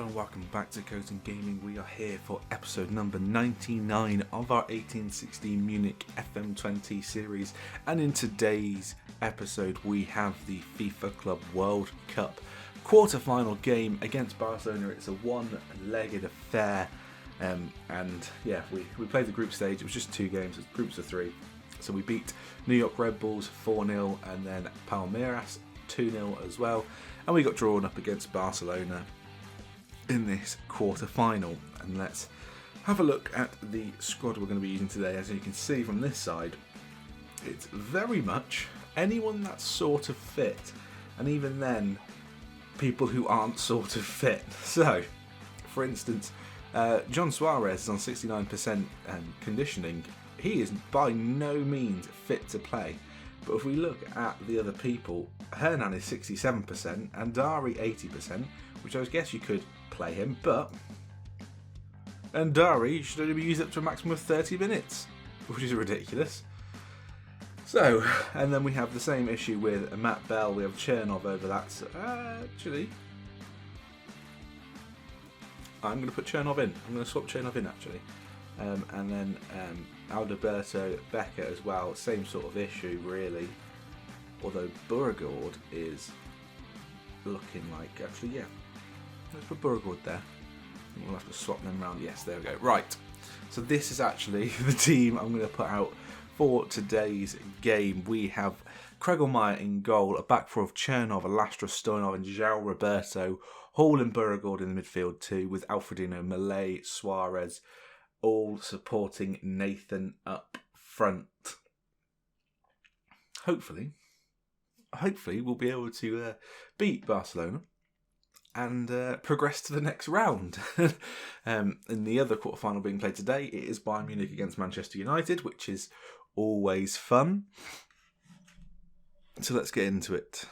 and welcome back to Coating Gaming. We are here for episode number 99 of our 1816 Munich FM20 series, and in today's episode we have the FIFA Club World Cup quarter-final game against Barcelona. It's a one-legged affair, and yeah, we played the group stage. It was just two games, it was groups of three. So we beat New York Red Bulls 4-0 and then Palmeiras 2-0 as well, and we got drawn up against Barcelona in this quarter-final. And let's have a look at the squad we're going to be using today. As you can see from this side, it's very much anyone that's sort of fit, and even then people who aren't sort of fit. So for instance, John Suarez is on 69% conditioning. He is by no means fit to play. But if we look at the other people, Hernan is 67% and Dari 80%, which I guess you could play him, but Dari should only be used up to a maximum of 30 minutes, which is ridiculous. So, and then we have the same issue with Matt Bell. We have Chernov over that. So, actually, I'm going to put Chernov in. I'm going to swap Chernov in actually. And then Alberto Becker as well, same sort of issue really, although Beauregard is looking like, actually yeah, let's put Beauregard there. We'll have to swap them around. Yes, there we go. Right, so this is actually the team I'm going to put out for today's game. We have Kregelmeyer in goal, a back four of Chernov, Alastra, Stoyanov and João Roberto, Hall and Beauregard in the midfield too, with Alfredino, Malay, Suarez, all supporting Nathan up front. Hopefully we'll be able to beat Barcelona and progress to the next round. In the other quarterfinal being played today, it is Bayern Munich against Manchester United, which is always fun. So let's get into it.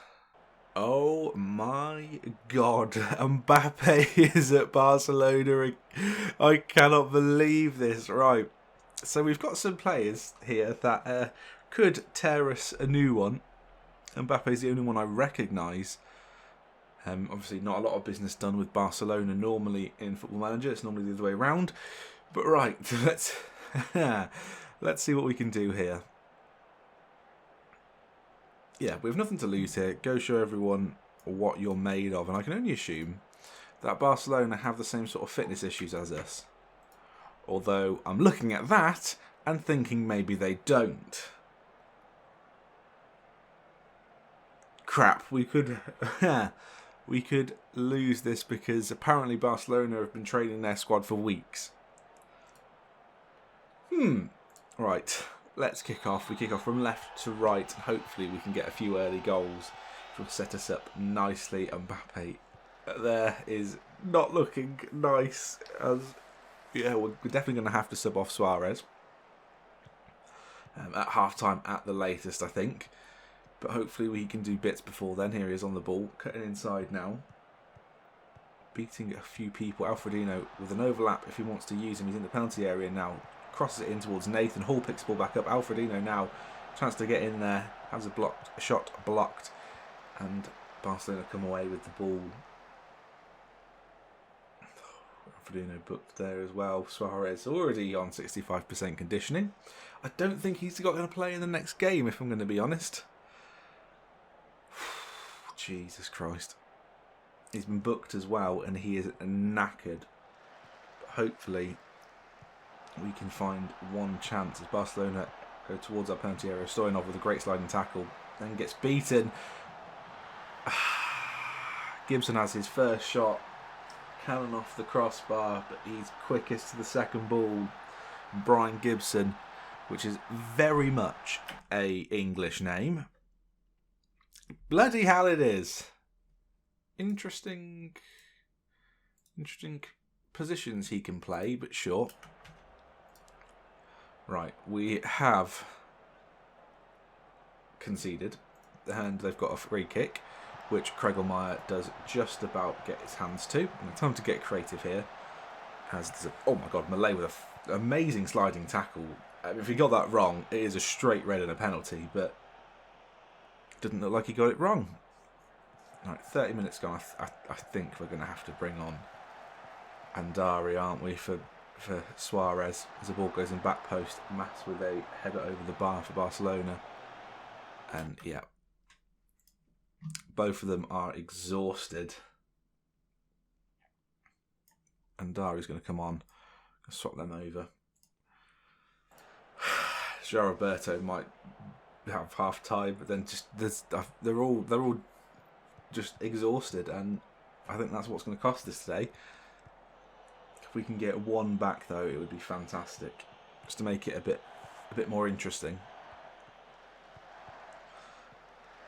Oh my god, Mbappe is at Barcelona. I cannot believe this. Right, so we've got some players here that could tear us a new one. Mbappe is the only one I recognise. Obviously not a lot of business done with Barcelona normally in Football Manager. It's normally the other way around. But right, let's see what we can do here. Yeah, we have nothing to lose here. Go show everyone what you're made of. And I can only assume that Barcelona have the same sort of fitness issues as us. Although I'm looking at that and thinking maybe they don't. Crap, we could lose this because apparently Barcelona have been training their squad for weeks. Right. Let's kick off. We kick off from left to right. Hopefully we can get a few early goals, which will set us up nicely. Mbappe there is not looking nice. As yeah, we're definitely going to have to sub off Suarez at half-time at the latest, I think. But hopefully we can do bits before then. Here he is on the ball, cutting inside now. Beating a few people. Alfredino with an overlap if he wants to use him. He's in the penalty area now. Crosses it in towards Nathan. Hall picks the ball back up. Alfredino now, chance to get in there. Has a shot blocked. And Barcelona come away with the ball. Alfredino booked there as well. Suarez already on 65% conditioning. I don't think he's going to play in the next game, if I'm going to be honest. Jesus Christ. He's been booked as well, and he is knackered. But hopefully we can find one chance as Barcelona go towards our penalty area. Stoyanov with a great sliding tackle, then gets beaten. Gibson has his first shot, cannon off the crossbar, but he's quickest to the second ball. Brian Gibson, which is very much a English name. Bloody hell it is. Interesting positions he can play, but sure. Right, we have conceded, and they've got a free kick, which Kregelmeyer does just about get his hands to. And time to get creative here. As there's oh my god, Malay with an amazing sliding tackle. If he got that wrong, it is a straight red and a penalty, but didn't look like he got it wrong. Right, 30 minutes gone. I think we're going to have to bring on Andari, aren't we, for Suarez as the ball goes in back post. Mas with a header over the bar for Barcelona. And yeah, both of them are exhausted. Andari's going to come on, swap them over. João Roberto might have half time, but then just they're all just exhausted, and I think that's what's going to cost us today. If we can get one back though, it would be fantastic, just to make it a bit more interesting.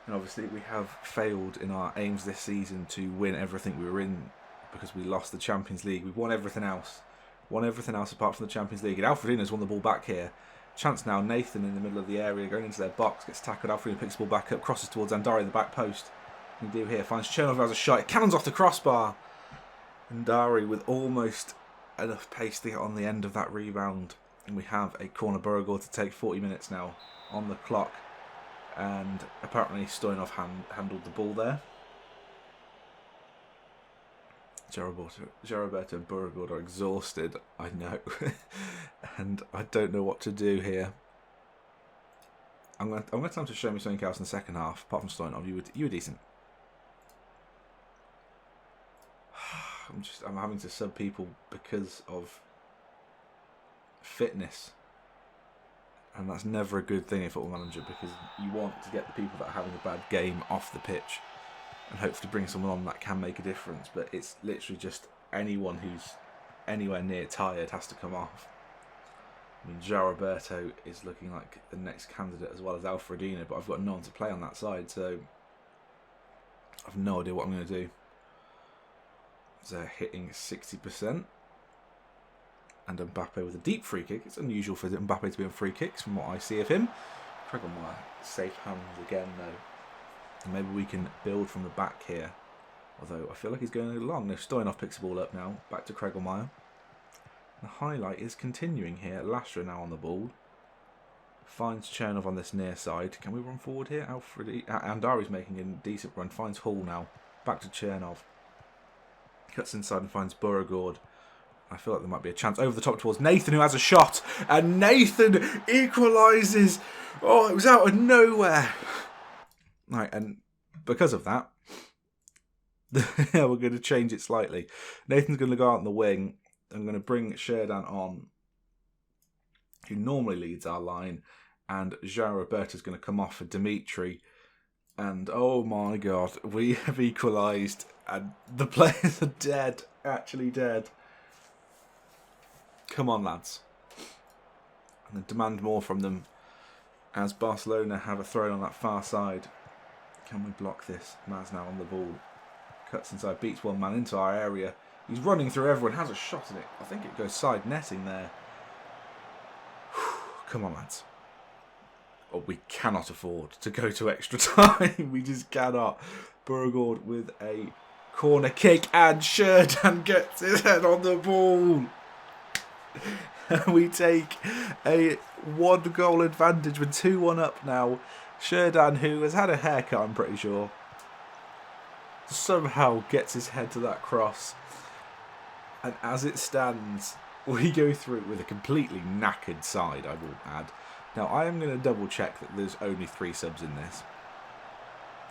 And obviously we have failed in our aims this season to win everything we were in, because we lost the Champions League. We've won everything else. Won everything else apart from the Champions League. And Alfredino's won the ball back here. Chance now, Nathan in the middle of the area, going into their box, gets tackled. Alfredino picks the ball back up, crosses towards Andari in the back post. What can he do here? Finds Chernov, who has a shot. It cannons off the crossbar. Andari with almost enough pace to get on the end of that rebound. And we have a corner Borregård to take. 40 minutes now on the clock. And apparently Stoyanov handled the ball there. Roberto and Borregård are exhausted, I know. And I don't know what to do here. I'm going to tell them to show me something else in the second half. Apart from Stoyanov, you were decent. I'm having to sub people because of fitness. And that's never a good thing in Football Manager, because you want to get the people that are having a bad game off the pitch and hopefully bring someone on that can make a difference. But it's literally just anyone who's anywhere near tired has to come off. I mean, João Roberto is looking like the next candidate, as well as Alfredino, but I've got no one to play on that side, so I've no idea what I'm going to do. They're hitting 60%. And Mbappe with a deep free kick. It's unusual for Mbappe to be on free kicks from what I see of him. Kregelmeyer, safe hands again though. And maybe we can build from the back here. Although I feel like he's going a little long. No, Stoyanov picks the ball up now. Back to Kregelmeyer. The highlight is continuing here. Lastra now on the ball. Finds Chernov on this near side. Can we run forward here? Andari's making a decent run. Finds Hall now. Back to Chernov. Cuts inside and finds Borregård. I feel like there might be a chance over the top towards Nathan, who has a shot. And Nathan equalises. Oh, it was out of nowhere. Right, and because of that, we're going to change it slightly. Nathan's going to go out on the wing. I'm going to bring Sherdan on, who normally leads our line. And João Roberto is going to come off for Dimitri. And oh my God, we have equalised. And the players are dead. Actually dead. Come on, lads. I'm going to demand more from them as Barcelona have a throw on that far side. Can we block this? Maz now on the ball. Cuts inside, beats one man into our area. He's running through everyone, has a shot in it. I think it goes side netting there. Come on, lads. Oh, we cannot afford to go to extra time. We just cannot. Borregård with a corner kick, and Sherdan gets his head on the ball. We take a 1-goal advantage. We're 2-1 up now. Sherdan, who has had a haircut, I'm pretty sure, somehow gets his head to that cross. And as it stands, we go through with a completely knackered side, I will add. Now, I am going to double check that there's only 3 subs in this.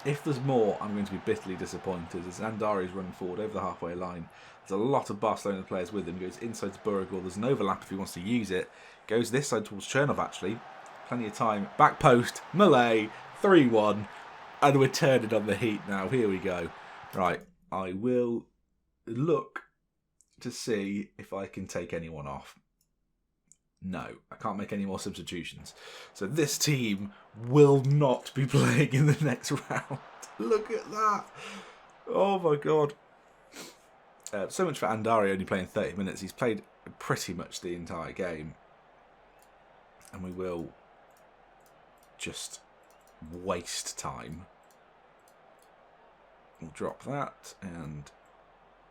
If there's more, I'm going to be bitterly disappointed, as Andari's running forward over the halfway line. There's a lot of Barcelona players with him. He goes inside to Borregård. There's an overlap if he wants to use it. Goes this side towards Chernov, actually. Plenty of time. Back post. Malay. 3-1. And we're turning on the heat now. Here we go. Right. I will look to see if I can take anyone off. No, I can't make any more substitutions. So this team will not be playing in the next round. Look at that. Oh my God. So much for Andari only playing 30 minutes. He's played pretty much the entire game. And we will just waste time. We'll drop that and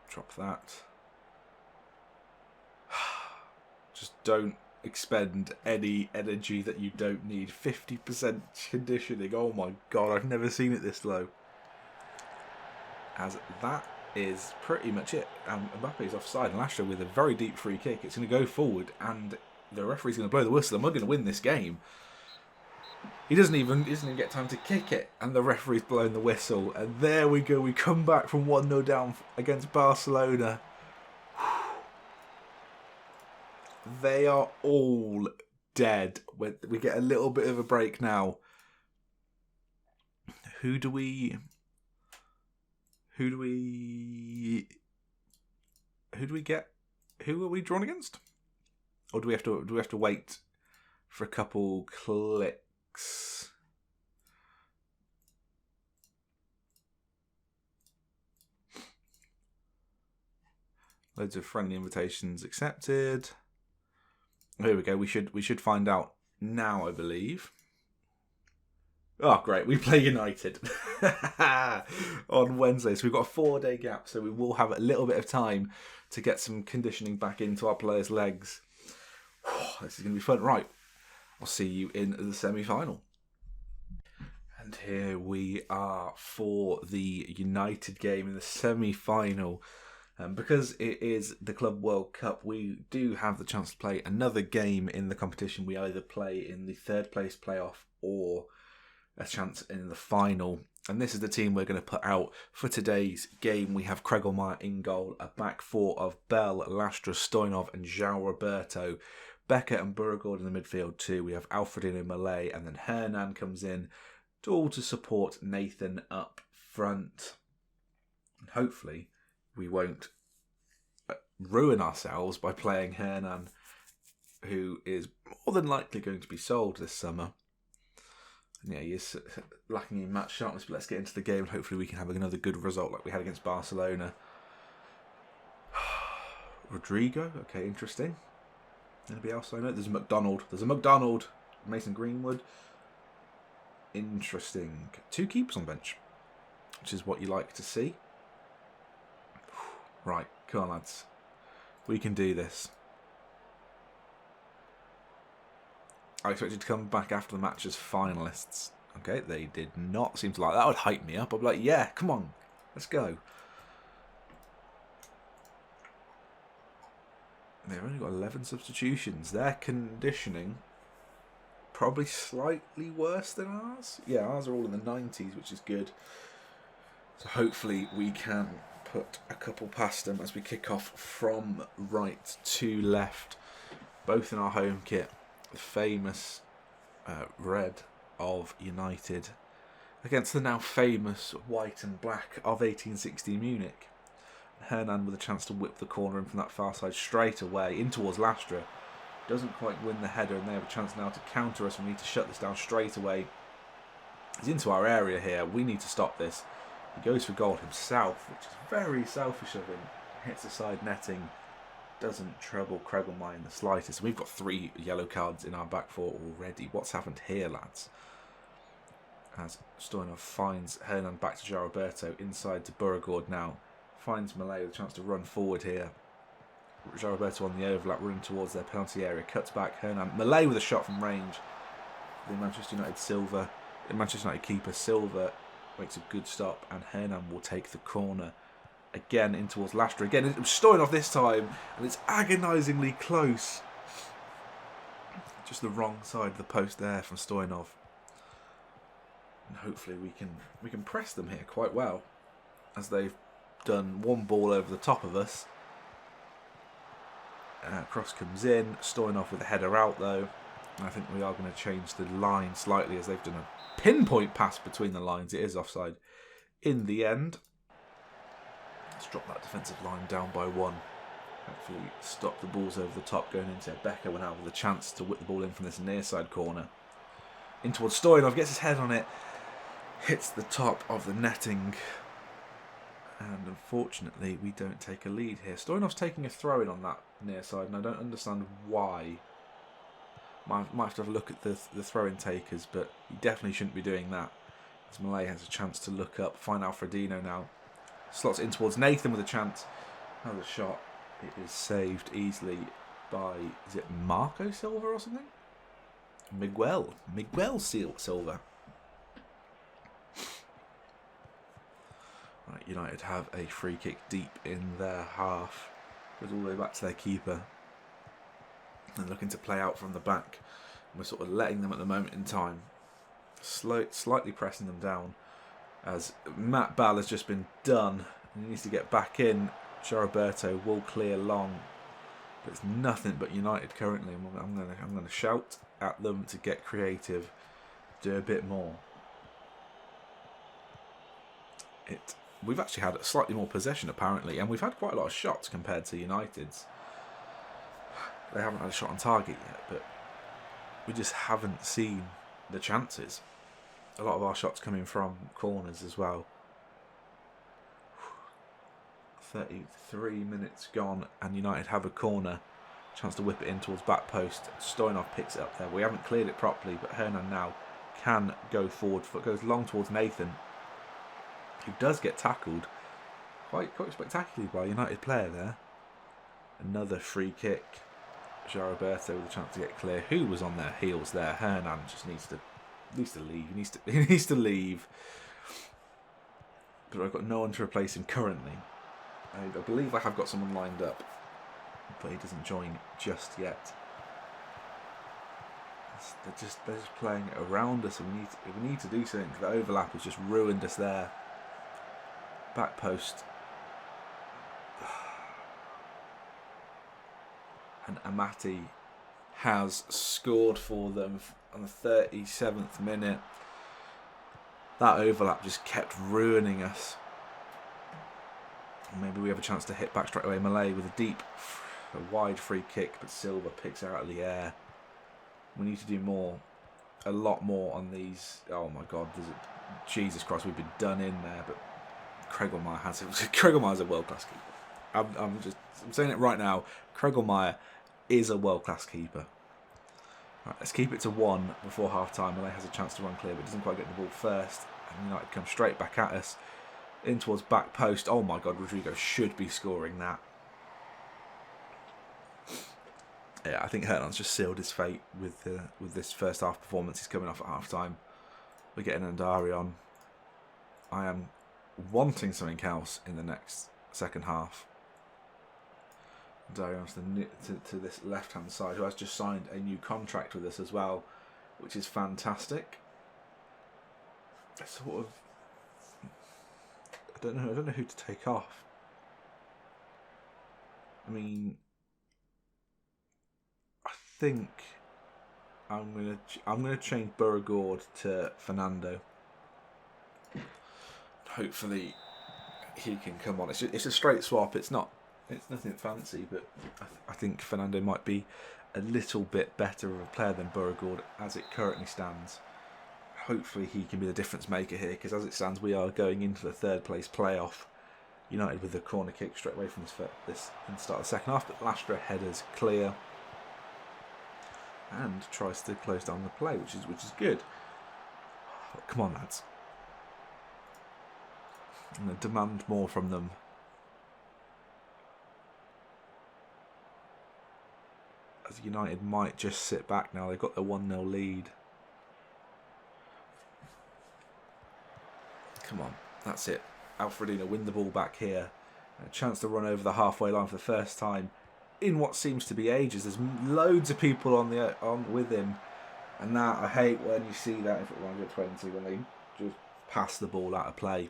drop that. Just don't expend any energy that you don't need. 50% conditioning. Oh my God, I've never seen it this low. As that is pretty much it. Mbappe's offside, and Lastra with a very deep free kick. It's going to go forward, and the referee's going to blow the whistle, and we're going to win this game. He doesn't even get time to kick it, and the referee's blowing the whistle. And there we go. We come back from 1-0 down against Barcelona. They are all dead. We get a little bit of a break now. Who are we drawn against? Or do we have to wait for a couple clicks? Loads of friendly invitations accepted. Here we go. We should find out now, I believe. Oh, great. We play United on Wednesday. So we've got a 4-day gap. So we will have a little bit of time to get some conditioning back into our players' legs. This is going to be fun. Right. I'll see you in the semi-final. And here we are for the United game in the semi-final. Because it is the Club World Cup, we do have the chance to play another game in the competition. We either play in the third place playoff or a chance in the final. And this is the team we're going to put out for today's game. We have Kregelmeyer in goal, a back four of Bell, Lastra, Stoyanov and João Roberto. Becker and Beauregard in the midfield too. We have Alfredino Malay, and then Hernan comes in all to support Nathan up front. And hopefully we won't ruin ourselves by playing Hernan, who is more than likely going to be sold this summer. And yeah, he is lacking in match sharpness, but let's get into the game and hopefully we can have another good result like we had against Barcelona. Rodrigo, okay, interesting. Anybody else I know? There's a McDonald. Mason Greenwood. Interesting. 2 keepers on the bench, which is what you like to see. Right, come on lads. We can do this. I expected to come back after the match as finalists. Okay, they did not seem to like that. That would hype me up. I'd be like, yeah, come on, let's go. They've only got 11 substitutions. Their conditioning probably slightly worse than ours. Yeah, ours are all in the 90s, which is good. So hopefully we can put a couple past them as we kick off from right to left. Both in our home kit. The famous red of United against the now famous white and black of 1860 Munich. Hernan with a chance to whip the corner in from that far side straight away in towards Lastra. Doesn't quite win the header, and they have a chance now to counter us. We need to shut this down straight away. He's into our area here. We need to stop this. He goes for goal himself, which is very selfish of him. Hits the side netting. Doesn't trouble Kregelmeyer in the slightest. We've got 3 yellow cards in our back four already. What's happened here, lads? As Stoyanov finds Hernan back to João Roberto, inside to Beauregard now. Finds Malay with a chance to run forward here. João Roberto on the overlap, running towards their penalty area. Cuts back Hernan. Malay with a shot from range. The Manchester United keeper Silva makes a good stop, and Hernan will take the corner. Again in towards Lastra. Again, it was Stoyanov this time, and it's agonisingly close. Just the wrong side of the post there from Stoyanov. And hopefully we can press them here quite well, as they've done one ball over the top of us. Cross comes in. Stoyanov with a header out though. And I think we are going to change the line slightly, as they've done a pinpoint pass between the lines. It is offside in the end. Let's drop that defensive line down by 1. Hopefully stop the balls over the top going into Becker when out with a chance to whip the ball in from this near side corner. In towards Stoyanov, gets his head on it. Hits the top of the netting. And unfortunately, we don't take a lead here. Stoyanov's taking a throw-in on that near side, and I don't understand why. Might have to have a look at the throw-in takers, but he definitely shouldn't be doing that. As Malay has a chance to look up, find Alfredino now. Slots in towards Nathan with a chance. Another shot. It is saved easily by, is it Marco Silva or something? Miguel Silva. Right, United have a free kick deep in their half. Goes all the way back to their keeper. And looking to play out from the back. And we're sort of letting them at the moment in time. Slightly pressing them down. As Matt Ball has just been done. And he needs to get back in. Roberto will clear long. But it's nothing but United currently. I'm going to shout at them to get creative. Do a bit more. We've actually had slightly more possession apparently, and we've had quite a lot of shots compared to United's. They haven't had a shot on target yet, but we just haven't seen the chances. A lot of our shots coming from corners as well. 33 minutes gone, and United have a corner. Chance to whip it in towards back post. Stoyanov picks it up there. We haven't cleared it properly, but Hernan now can go forward. Foot goes long towards Nathan, who does get tackled quite spectacularly by a United player there. Another free kick. Roberto with a chance to get clear. Who was on their heels there? Hernan just needs to leave. He needs to leave. But I've got no one to replace him currently. I believe I have got someone lined up, but he doesn't join just yet. They're just playing it around us, and we need to do something. The overlap has just ruined us there. Back post. And Amati has scored for them on the 37th minute. That overlap just kept ruining us. Maybe we have a chance to hit back straight away. Malay with a wide free kick, but Silva picks it out of the air. We need to do more, a lot more on these. Oh my God, Jesus Christ, we've been done in there. But Kregelmeyer has a world class keeper. I'm saying it right now. Kregelmeyer is a world class keeper. Right, let's keep it to 1 before half time. Malay has a chance to run clear, but doesn't quite get the ball first. And United come straight back at us. In towards back post. Oh my God, Rodrigo should be scoring that. Yeah, I think Hernan's just sealed his fate with this first half performance. He's coming off at half time. We're getting Andari on. I am wanting something else in the next second half. Andari on to this left hand side, who has just signed a new contract with us as well, which is fantastic. Sort of. I don't know who to take off. I mean, I think I'm gonna change Beauregard to Fernando. Hopefully, he can come on. It's a straight swap. It's nothing fancy, but I think Fernando might be a little bit better of a player than Beauregard as it currently stands. Hopefully he can be the difference maker here, because as it stands we are going into the third place playoff. United with the corner kick straight away from this in the start of the second half, but Lastra headers clear and tries to close down the play, which is good. Oh, come on lads. I'm going to demand more from them. As United might just sit back now. They've got the 1-0 lead. Come on, that's it. Alfredino win the ball back here. A chance to run over the halfway line for the first time in what seems to be ages. There's loads of people on with him, and that I hate when you see that if it 20 when they just pass the ball out of play.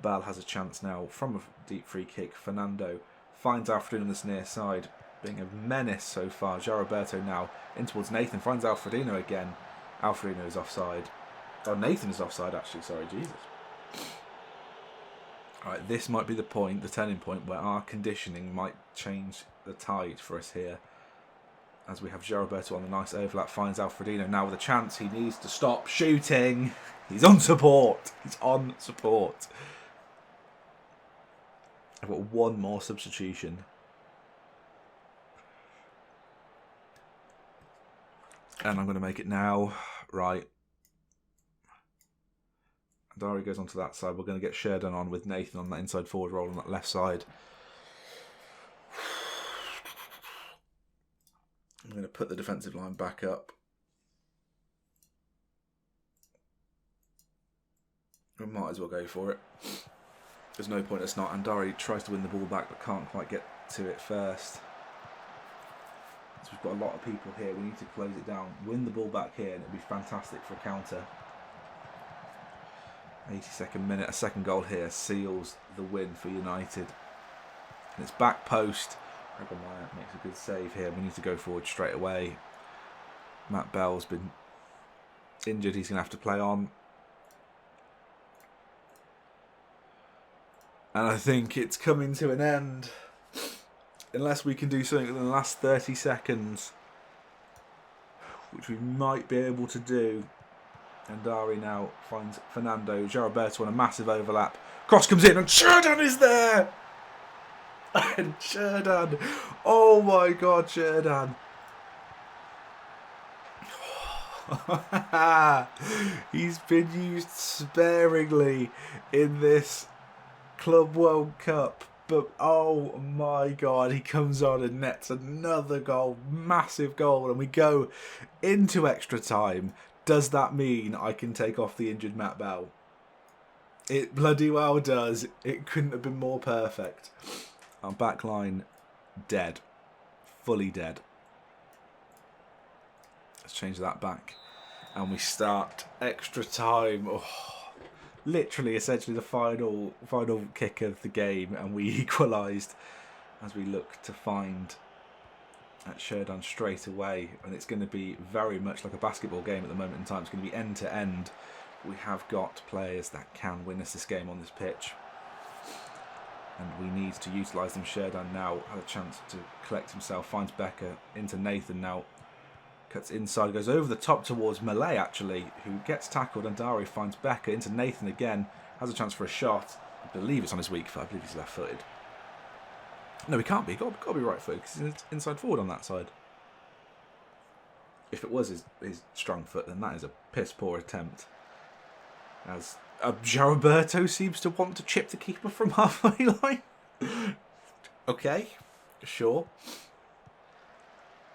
Bal has a chance now from a deep free kick. Fernando finds Alfredino on this near side, being a menace so far. Roberto now in towards Nathan, finds Alfredino again. Alfredino is offside. Oh, Nathan is offside actually. Sorry, Jesus. Alright, this might be the turning point, where our conditioning might change the tide for us here. As we have Roberto on the nice overlap, finds Alfredino now with a chance. He needs to stop shooting. He's on support. I've got one more substitution. And I'm going to make it now. Right. Dari goes onto that side. We're going to get Sheridan on with Nathan on that inside forward role on that left side. I'm going to put the defensive line back up. We might as well go for it. There's no point it's not. Andari tries to win the ball back but can't quite get to it first. So we've got a lot of people here. We need to close it down. Win the ball back here and it'll be fantastic for a counter. 82nd minute. A second goal here seals the win for United. And it's back post. Meyer makes a good save here. We need to go forward straight away. Matt Bell's been injured. He's going to have to play on. And I think it's coming to an end. Unless we can do something in the last 30 seconds. Which we might be able to do. And Dari now finds Fernando. Geriberto on a massive overlap. Cross comes in and Sherdan is there! And Sherdan. Oh my God, Sherdan. He's been used sparingly in this Club World Cup, but oh my God, he comes on and nets another goal, massive goal, and we go into extra time. Does that mean I can take off the injured Matt Bell? It bloody well does. It couldn't have been more perfect. Our back line dead, fully dead. Let's change that back, and we start extra time. Oh. Literally, essentially the final kick of the game, and we equalised as we look to find at Sherdan straight away. And it's going to be very much like a basketball game at the moment in time. It's going to be end to end. We have got players that can win us this game on this pitch, and we need to utilise them. Sherdan now had a chance to collect himself, finds Becker into Nathan now. Cuts inside, goes over the top towards Malay actually, who gets tackled, and Dari finds Becker into Nathan again, has a chance for a shot. I believe it's on his weak foot, I believe he's left footed. No, he can't be, got to be right footed because he's inside forward on that side. If it was his strong foot, then that is a piss poor attempt. As Geriberto seems to want to chip the keeper from halfway line. Okay, sure.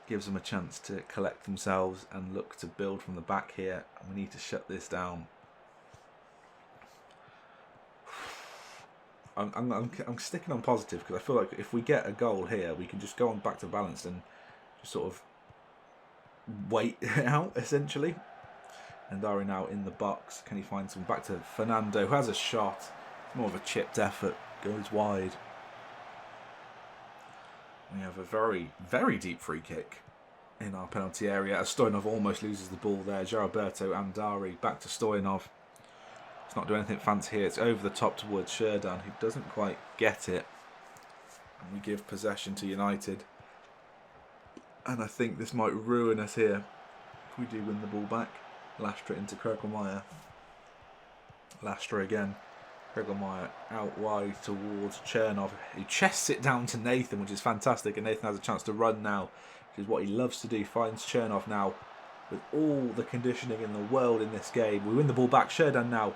Gives them a chance to collect themselves and look to build from the back here. We need to shut this down. I'm sticking on positive because I feel like if we get a goal here, we can just go on back to balanced and just sort of wait it out essentially. And Dari now in the box. Can he find some back to Fernando, who has a shot? It's more of a chipped effort. Goes wide. We have a very, very deep free kick in our penalty area as Stoyanov almost loses the ball there. Geriberto and Dari back to Stoyanov. It's not doing anything fancy here. It's over the top towards Sherdan, who doesn't quite get it. And we give possession to United. And I think this might ruin us here if we do win the ball back. Lastra into Krögelmeyer. Lastra again. Krögelmeyer out wide towards Chernov, who chests it down to Nathan, which is fantastic, and Nathan has a chance to run now, which is what he loves to do. Finds Chernov now with all the conditioning in the world in this game. We win the ball back. Sherdan now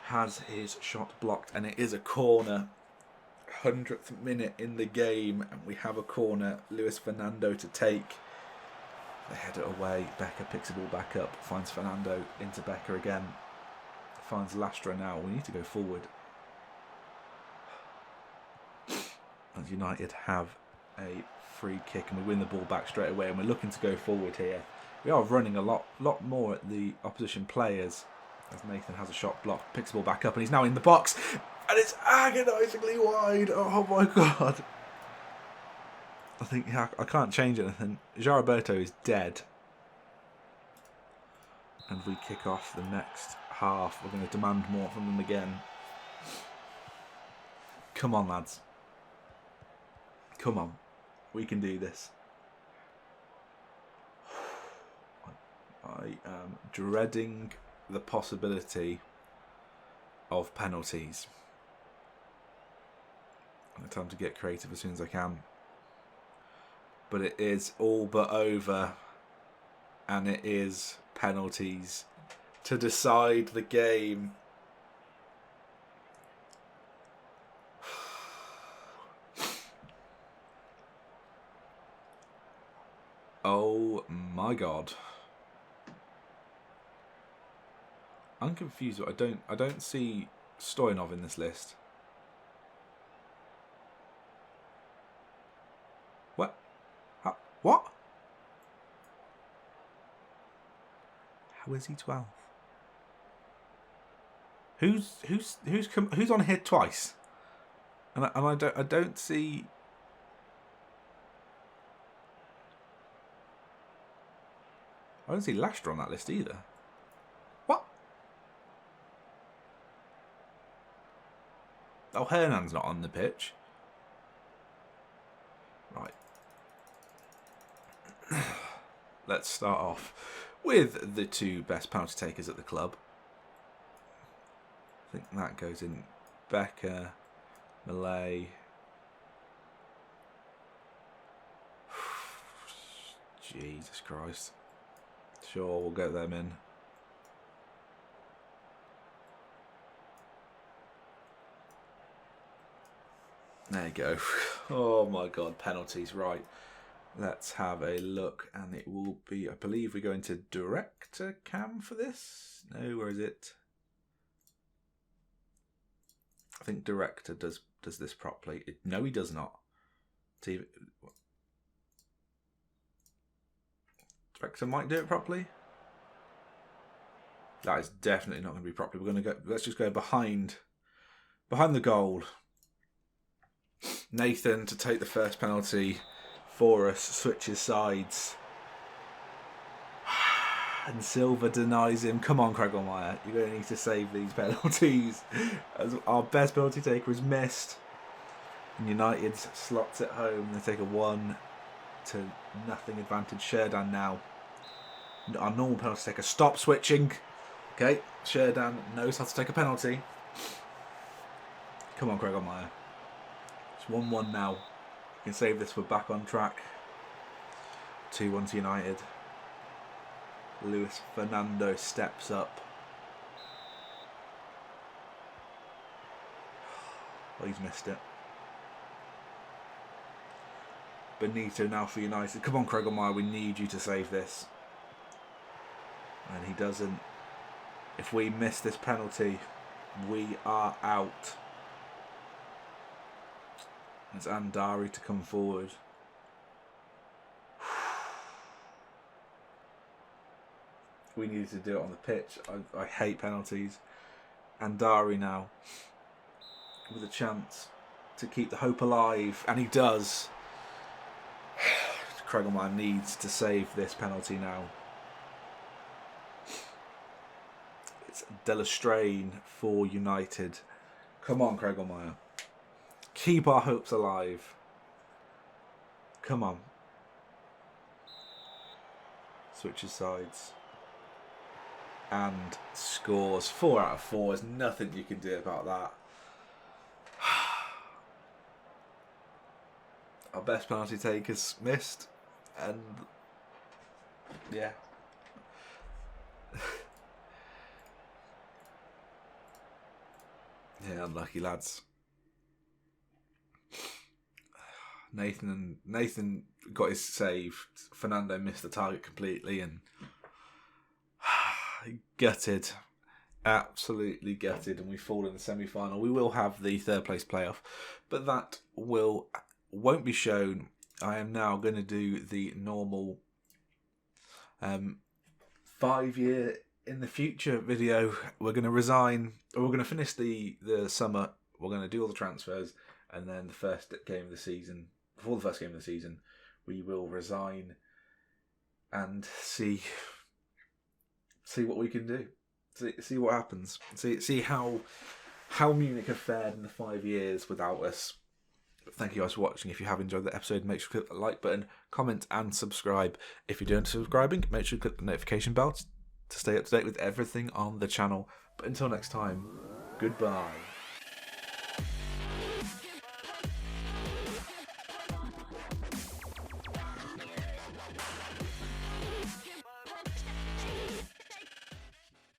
has his shot blocked, and it is a corner. 100th minute in the game, and we have a corner. Luis Fernando to take. They head it away. Becker picks the ball back up, finds Fernando into Becker again. Finds Lastra now. We need to go forward. As United have a free kick and we win the ball back straight away, and we're looking to go forward here. We are running a lot more at the opposition players as Nathan has a shot blocked, picks the ball back up, and he's now in the box, and it's agonisingly wide. Oh my God. I think I can't change anything. Geriberto is dead. And we kick off the next half. We're going to demand more from them again. Come on, lads. Come on. We can do this. I am dreading the possibility of penalties. I'm time to get creative as soon as I can. But it is all but over. And it is penalties to decide the game. Oh my God. I'm confused. I don't see Stoyanov in this list. What? How is he 12th? Who's on here twice? And I don't see. I don't see Lastra on that list either. What? Oh, Hernan's not on the pitch. Right. Let's start off with the two best penalty takers at the club. I think that goes in Becker, Malay. Jesus Christ. Sure, we'll get them in. There you go. Oh my God, penalties. Right. Let's have a look, and it will be, I believe we go into director cam for this. No, where is it? I think director does this properly. No, he does not. TV, director might do it properly. That is definitely not going to be properly. We're going to go. Let's just go behind the goal. Nathan to take the first penalty for us, switches sides. And Silva denies him. Come on, Craig Allmeyer. You're going to need to save these penalties. As our best penalty taker is missed. And United slots it home. They take a 1-0 advantage. Sherdan now. Our normal penalty taker. Stop switching. Okay, Sherdan knows how to take a penalty. Come on, Craig Allmeyer. It's 1-1 now. We can save this. We're back on track. 2-1 to United. Luis Fernando steps up. Oh, he's missed it. Benito now for United. Come on, Craig Allmeyer, we need you to save this. And he doesn't. If we miss this penalty, we are out. It's Andari to come forward. We needed to do it on the pitch. I hate penalties. Andari now with a chance to keep the hope alive, and he does. Craig Allmeyer needs to save this penalty now. It's Delastrain for United. Come on, Craig Allmeyer. Keep our hopes alive. Come on. Switches sides. And scores. 4 out of 4. There's nothing you can do about that. Our best penalty takers missed. And yeah. Yeah, unlucky lads. Nathan got his save. Fernando missed the target completely and gutted. Absolutely gutted, and we fall in the semi-final. We will have the third place playoff, but that won't be shown. I am now going to do the normal 5-year in the future video. We're going to resign, or we're going to finish the summer. We're going to do all the transfers, and then before the first game of the season, we will resign and see what we can do. See what happens. See how Munich have fared in the 5 years without us. Thank you guys for watching. If you have enjoyed the episode, make sure to click the like button, comment and subscribe. If you're doing subscribing, make sure to click the notification bell to stay up to date with everything on the channel. But until next time, goodbye.